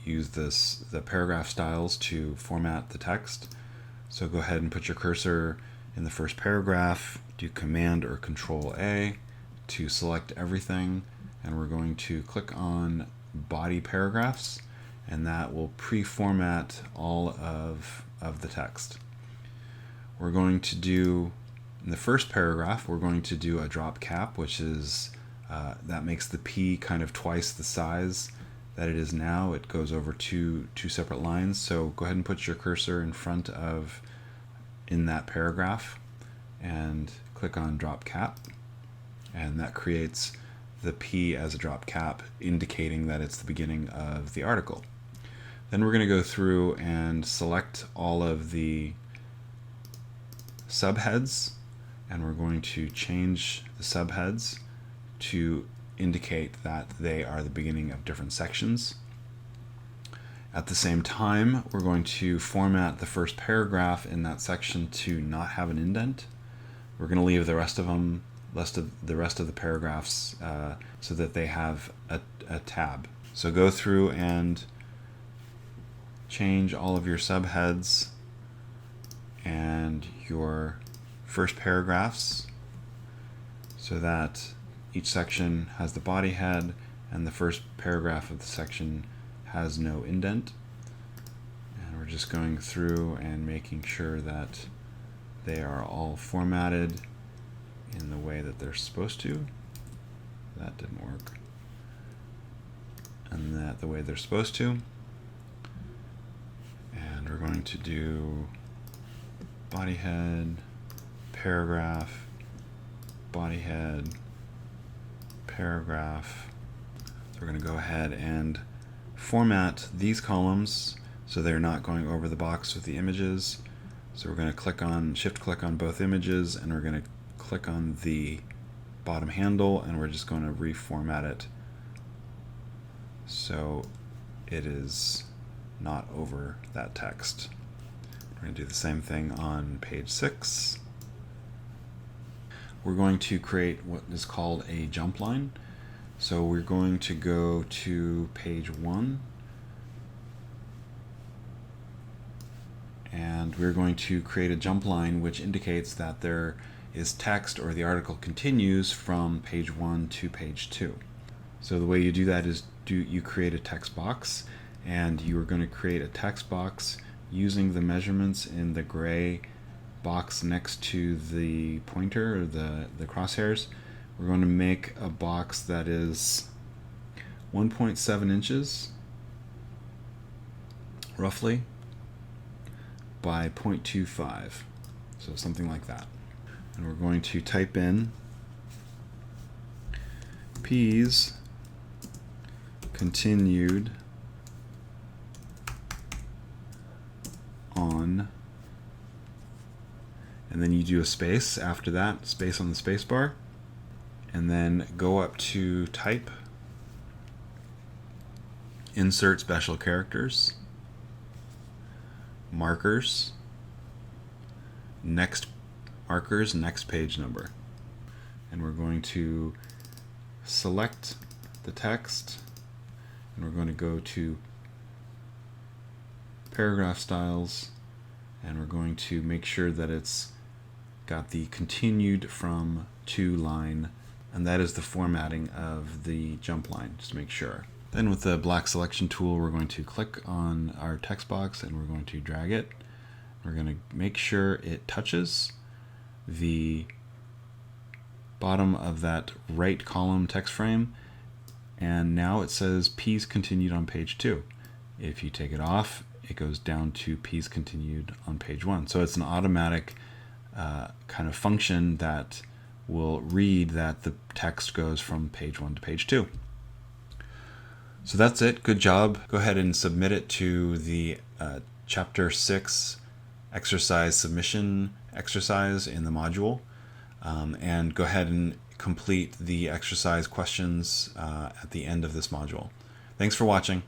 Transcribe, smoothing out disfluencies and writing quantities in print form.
use the paragraph styles to format the text. So go ahead and put your cursor in the first paragraph, do Command or Control A to select everything, and we're going to click on body paragraphs, and that will pre-format all of the text. We're going to do, in the first paragraph, we're going to do a drop cap, which is, that makes the P kind of twice the size that it is now. It goes over two separate lines. So go ahead and put your cursor in front of, in that paragraph, and click on drop cap, and that creates the P as a drop cap, indicating that it's the beginning of the article. Then we're going to go through and select all of the subheads, and we're going to change the subheads to indicate that they are the beginning of different sections. At the same time, we're going to format the first paragraph in that section to not have an indent. We're going to leave the rest of the paragraphs so that they have a tab. So go through and change all of your subheads and your first paragraphs so that each section has the body head and the first paragraph of the section has no indent. And we're just going through and making sure that they are all formatted in the way that they're supposed to. That didn't work. And that the way they're supposed to. And we're going to do body head, paragraph, body head, paragraph. So we're going to go ahead and format these columns so they're not going over the box with the images. So we're going to shift click on both images, and we're going to click on the bottom handle, and we're just going to reformat it so it is not over that text. We're going to do the same thing on page 6. We're going to create what is called a jump line. So we're going to go to page 1, and we're going to create a jump line which indicates that there is text, or the article continues from page 1 to page 2. So the way you do that is you create a text box, and you are going to create a text box using the measurements in the gray box next to the pointer, or the crosshairs. We're going to make a box that is 1.7 inches roughly by 0.25, so something like that. And we're going to type in P's continued on, and then you do a space after that, space on the space bar, and then go up to type, insert special characters, markers, next page number. And we're going to select the text, and we're going to go to paragraph styles, and we're going to make sure that it's got the continued from to line, and that is the formatting of the jump line, just to make sure. Then with the black selection tool, we're going to click on our text box, and we're going to drag it. We're going to make sure it touches the bottom of that right column text frame, and now it says P's continued on page 2. If you take it off, it goes down to P's continued on page 1. So it's an automatic kind of function that will read that the text goes from page 1 to page 2. So that's it. Good job. Go ahead and submit it to the Chapter 6 exercise submission exercise in the module, and go ahead and complete the exercise questions at the end of this module. Thanks for watching.